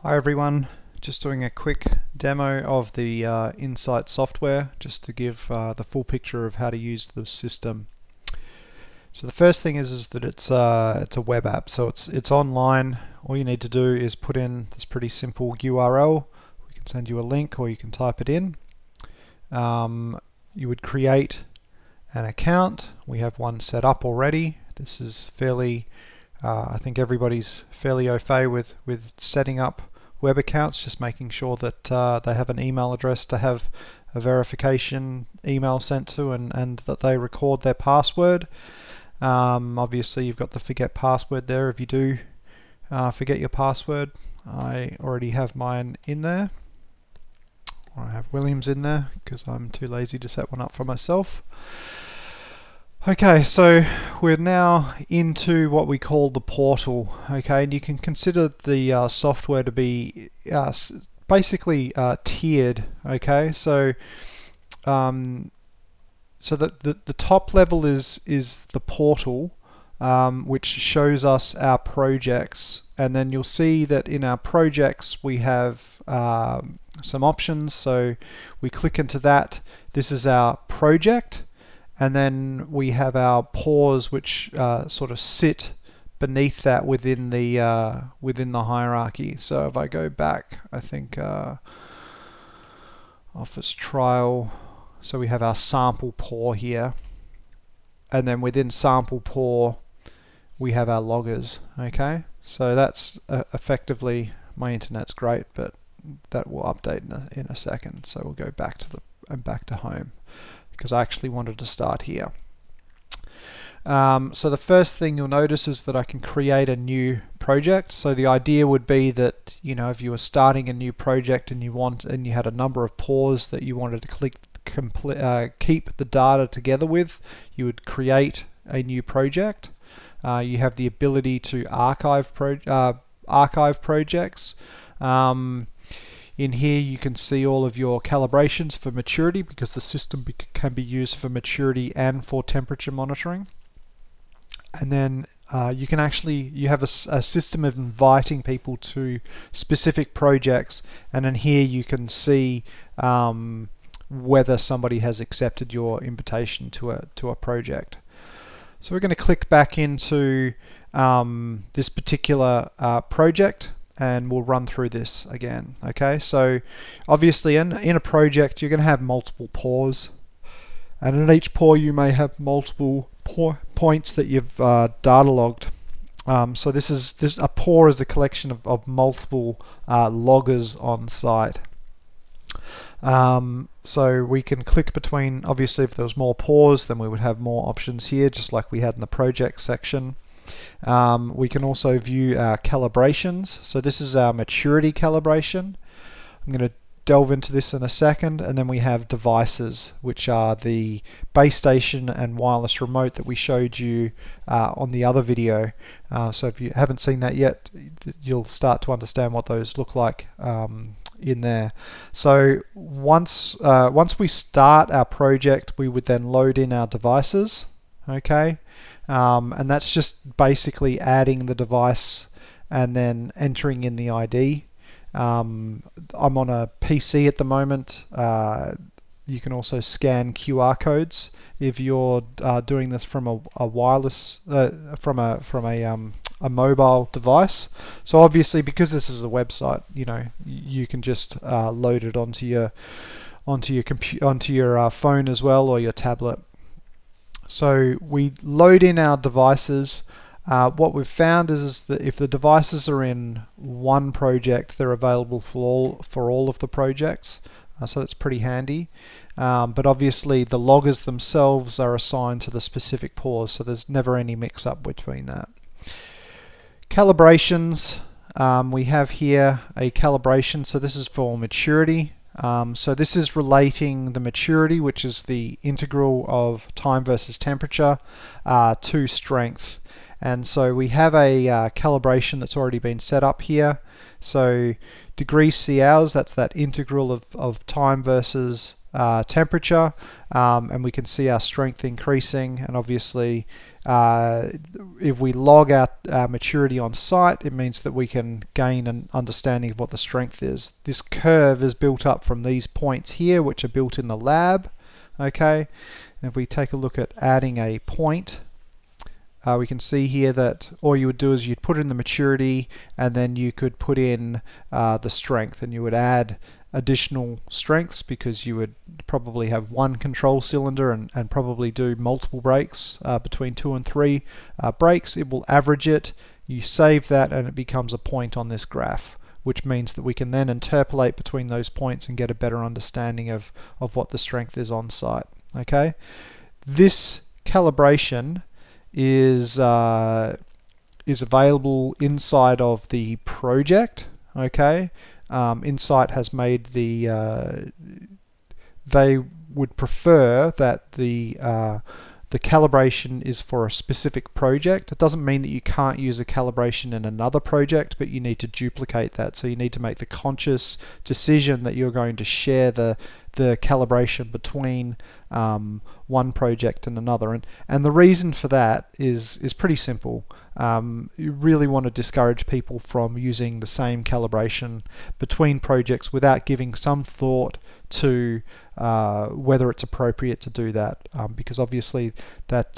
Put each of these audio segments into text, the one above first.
Hi everyone, just doing a quick demo of the Insite software just to give the full picture of how to use the system. So the first thing is that it's a web app, so it's online. All you need to do is put in this pretty simple URL. We can send you a link or you can type it in. You would create an account. We have one set up already. This is fairly I think everybody's fairly au fait with setting up web accounts, just making sure that they have an email address to have a verification email sent to, and that they record their password. Obviously you've got the forget password there if you do forget your password. I already have mine in there. I have William's in there because I'm too lazy to set one up for myself. Okay, so we're now into what we call the portal. Okay, and you can consider the software to be basically tiered. Okay, so the top level is the portal, which shows us our projects, and then you'll see that in our projects we have some options. So we click into that. This is our project. And then we have our pause, which sort of sit beneath that within the hierarchy. So if I go back, I think office trial. So we have our sample pour here, and then within sample pour we have our loggers. Okay, so that's effectively, my internet's great, but that will update in a second. So we'll go back to back to home, because I actually wanted to start here. So the first thing you'll notice is that I can create a new project. So the idea would be that, you know, if you were starting a new project and you had a number of pores that you wanted to keep the data together with, you would create a new project. You have the ability to archive projects. In here you can see all of your calibrations for maturity, because the system can be used for maturity and for temperature monitoring. And then you have a system of inviting people to specific projects, and in here you can see whether somebody has accepted your invitation to a project. So we're going to click back into this particular project, and we'll run through this again. Okay, so obviously in a project you're going to have multiple pores, and in each pore you may have multiple points that you've data logged. So a pore is a collection of multiple loggers on site. So we can click between, obviously if there was more pores then we would have more options here, just like we had in the project section. We can also view our calibrations. So this is our maturity calibration. I'm going to delve into this in a second. And then we have devices, which are the base station and wireless remote that we showed you on the other video. So if you haven't seen that yet, you'll start to understand what those look like in there. So once we start our project, we would then load in our devices. Okay. And that's just basically adding the device and then entering in the ID. I'm on a PC at the moment. You can also scan QR codes if you're doing this from a wireless from a mobile device. So obviously, because this is a website, you know, you can just load it onto your phone as well, or your tablet. So we load in our devices. What we've found is that if the devices are in one project, they're available for all of the projects. So that's pretty handy. But obviously the loggers themselves are assigned to the specific pores, so there's never any mix-up between that. Calibrations. We have here a calibration. So this is for maturity. So this is relating the maturity, which is the integral of time versus temperature, to strength. And so we have a calibration that's already been set up here. So degrees C hours, that's that integral of time versus temperature, and we can see our strength increasing. And obviously if we log our maturity on site, it means that we can gain an understanding of what the strength is. This curve is built up from these points here, which are built in the lab. Okay, and if we take a look at adding a point, we can see here that all you would do is you'd put in the maturity, and then you could put in the strength, and you would add additional strengths because you would probably have one control cylinder and probably do multiple brakes between 2 and 3 brakes. It will average it, you save that, and it becomes a point on this graph, which means that we can then interpolate between those points and get a better understanding of what the strength is on site. Okay, this calibration is available inside of the project. Okay, Insite has made they would prefer that the calibration is for a specific project. It doesn't mean that you can't use a calibration in another project, but you need to duplicate that. So you need to make the conscious decision that you're going to share the calibration between one project and another. And the reason for that is pretty simple. You really want to discourage people from using the same calibration between projects without giving some thought to whether it's appropriate to do that, because obviously that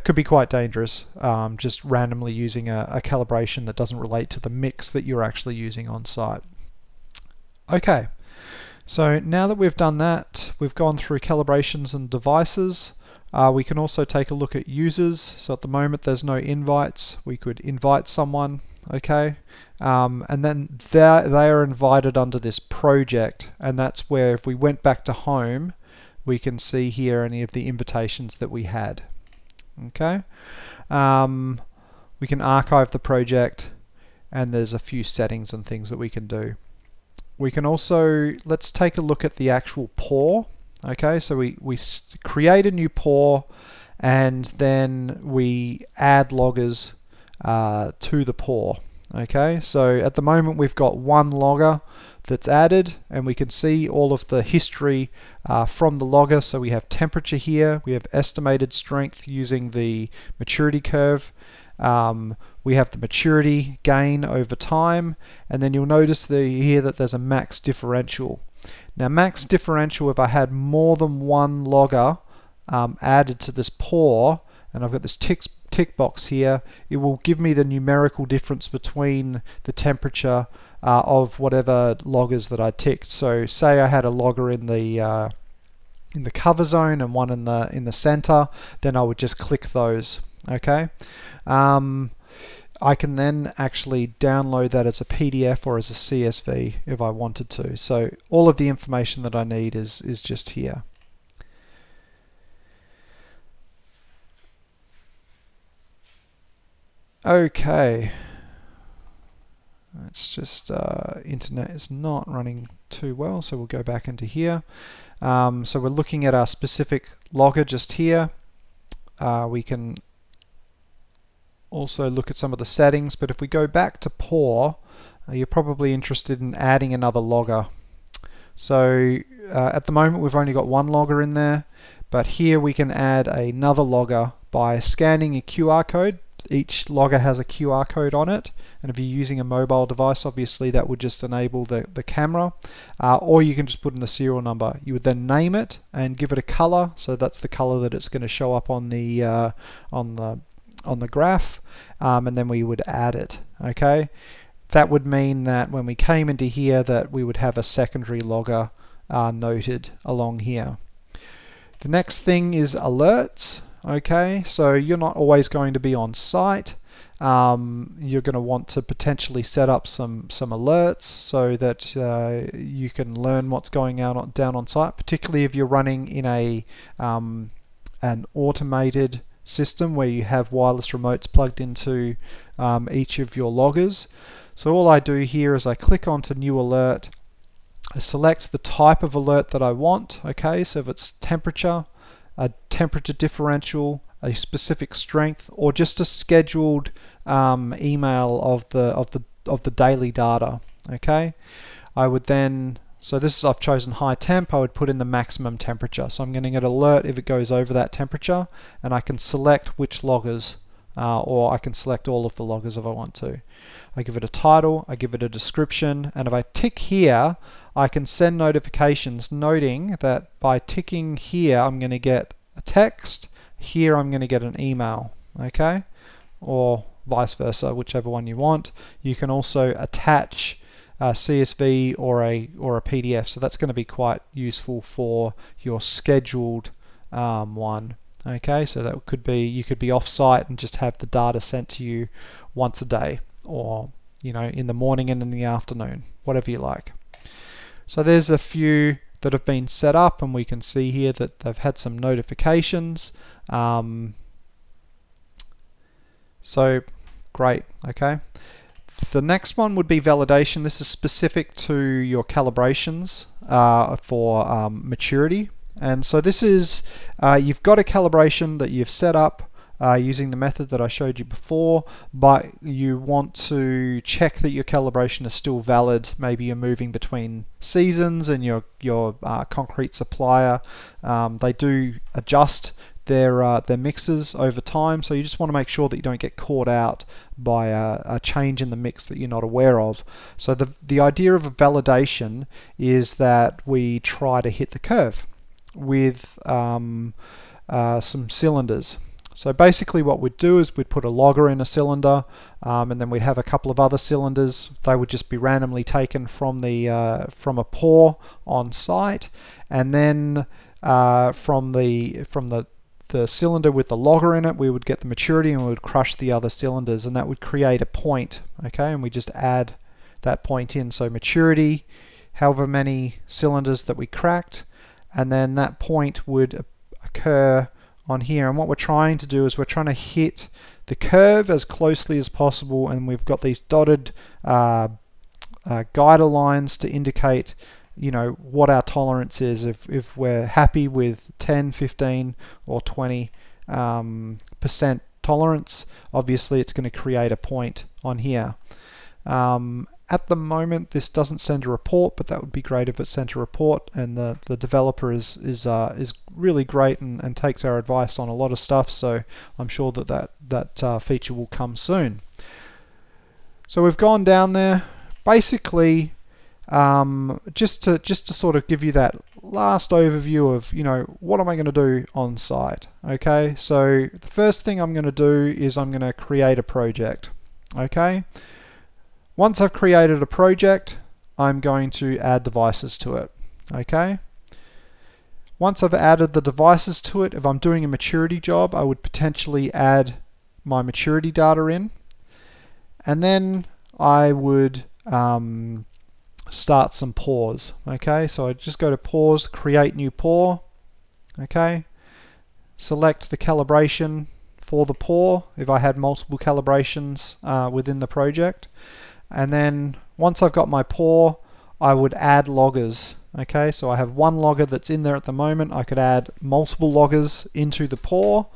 could be quite dangerous, just randomly using a calibration that doesn't relate to the mix that you're actually using on site. Okay, so now that we've done that, we've gone through calibrations and devices. We can also take a look at users. So at the moment there's no invites. We could invite someone, okay, and then they are invited under this project, and that's where if we went back to home, we can see here any of the invitations that we had. Okay, we can archive the project, and there's a few settings and things that we can do. We can also, let's take a look at the actual pour. Okay, so we create a new pour, and then we add loggers to the pour. Okay, so at the moment we've got one logger that's added, and we can see all of the history from the logger. So we have temperature here, we have estimated strength using the maturity curve, we have the maturity gain over time, and then you'll notice here that there's a max differential. Now max differential, if I had more than one logger added to this pour, and I've got this tick box here, it will give me the numerical difference between the temperature of whatever loggers that I ticked. So say I had a logger in the cover zone and one in the center, then I would just click those. Okay, I can then actually download that as a PDF or as a CSV if I wanted to. So all of the information that I need is just here. Okay, it's just internet is not running too well, so we'll go back into here. So we're looking at our specific logger just here. We can also look at some of the settings, but if we go back to pour, you're probably interested in adding another logger. So at the moment we've only got one logger in there, but here we can add another logger by scanning a QR code. Each logger has a QR code on it, and if you're using a mobile device, obviously that would just enable the camera, or you can just put in the serial number. You would then name it and give it a color, so that's the color that it's going to show up on the graph, and then we would add it. Okay, that would mean that when we came into here that we would have a secondary logger noted along here. The next thing is alerts. Okay, so you're not always going to be on site. You're going to want to potentially set up some alerts so that you can learn what's going down on site, particularly if you're running in an automated system where you have wireless remotes plugged into each of your loggers. So all I do here is I click onto new alert, I select the type of alert that I want. Okay, so if it's temperature, a temperature differential, a specific strength, or just a scheduled email of the daily data. Okay, I would then So this is, I've chosen high temp, I would put in the maximum temperature. So I'm going to get an alert if it goes over that temperature, and I can select which loggers, or I can select all of the loggers if I want to. I give it a title, I give it a description, and if I tick here, I can send notifications noting that by ticking here, I'm going to get a text, here I'm going to get an email, okay? Or vice versa, whichever one you want. You can also attach a CSV or a PDF, so that's going to be quite useful for your scheduled one. Okay, so that could be, you could be off-site and just have the data sent to you once a day, or in the morning and in the afternoon, whatever you like. So there's a few that have been set up, and we can see here that they've had some notifications. So great, okay. The next one would be validation. This is specific to your calibrations for maturity. And so this is, you've got a calibration that you've set up using the method that I showed you before, but you want to check that your calibration is still valid. Maybe you're moving between seasons, and your concrete supplier, they do adjust their mixes over time, so you just want to make sure that you don't get caught out by a change in the mix that you're not aware of. So the idea of a validation is that we try to hit the curve with some cylinders. So basically what we'd do is we'd put a logger in a cylinder, and then we'd have a couple of other cylinders. They would just be randomly taken from a pour on site, and then from the cylinder with the logger in it, we would get the maturity, and we would crush the other cylinders, and that would create a point, okay? And we just add that point in. So maturity, however many cylinders that we cracked, and then that point would occur on here. And what we're trying to do is we're trying to hit the curve as closely as possible, and we've got these dotted guider lines to indicate what our tolerance is. If we're happy with 10, 15 or 20% tolerance, obviously it's going to create a point on here. At the moment this doesn't send a report, but that would be great if it sent a report, and the developer is really great and takes our advice on a lot of stuff, so I'm sure that feature will come soon. So we've gone down there. Basically, just to sort of give you that last overview of what am I going to do on site. Okay, so the first thing I'm going to do is I'm going to create a project. Okay, once I've created a project, I'm going to add devices to it. Okay, once I've added the devices to it, if I'm doing a maturity job, I would potentially add my maturity data in, and then I would start some pours. Okay, so I just go to pours, create new pour. Okay, select the calibration for the pour if I had multiple calibrations within the project, and then once I've got my pour, I would add loggers. Okay, so I have one logger that's in there at the moment. I could add multiple loggers into the pour,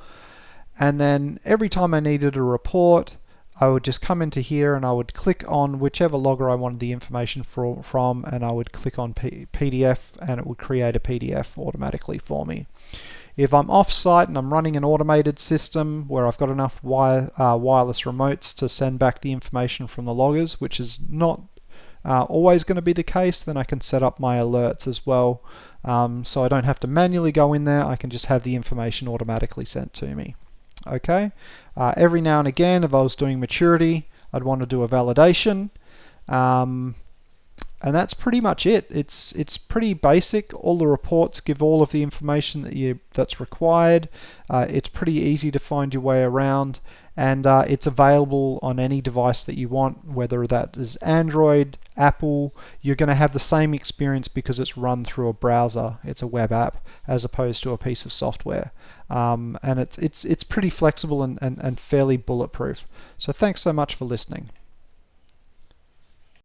and then every time I needed a report, I would just come into here and I would click on whichever logger I wanted the information from, and I would click on PDF, and it would create a PDF automatically for me. If I'm off-site and I'm running an automated system where I've got enough wireless remotes to send back the information from the loggers, which is not always going to be the case, then I can set up my alerts as well. So I don't have to manually go in there, I can just have the information automatically sent to me. Okay, every now and again, if I was doing maturity, I'd want to do a validation, and that's pretty much it. It's pretty basic. All the reports give all of the information that's required. It's pretty easy to find your way around, and it's available on any device that you want, whether that is Android, Apple. You're going to have the same experience because it's run through a browser. It's a web app as opposed to a piece of software, and it's pretty flexible and fairly bulletproof. So thanks so much for listening.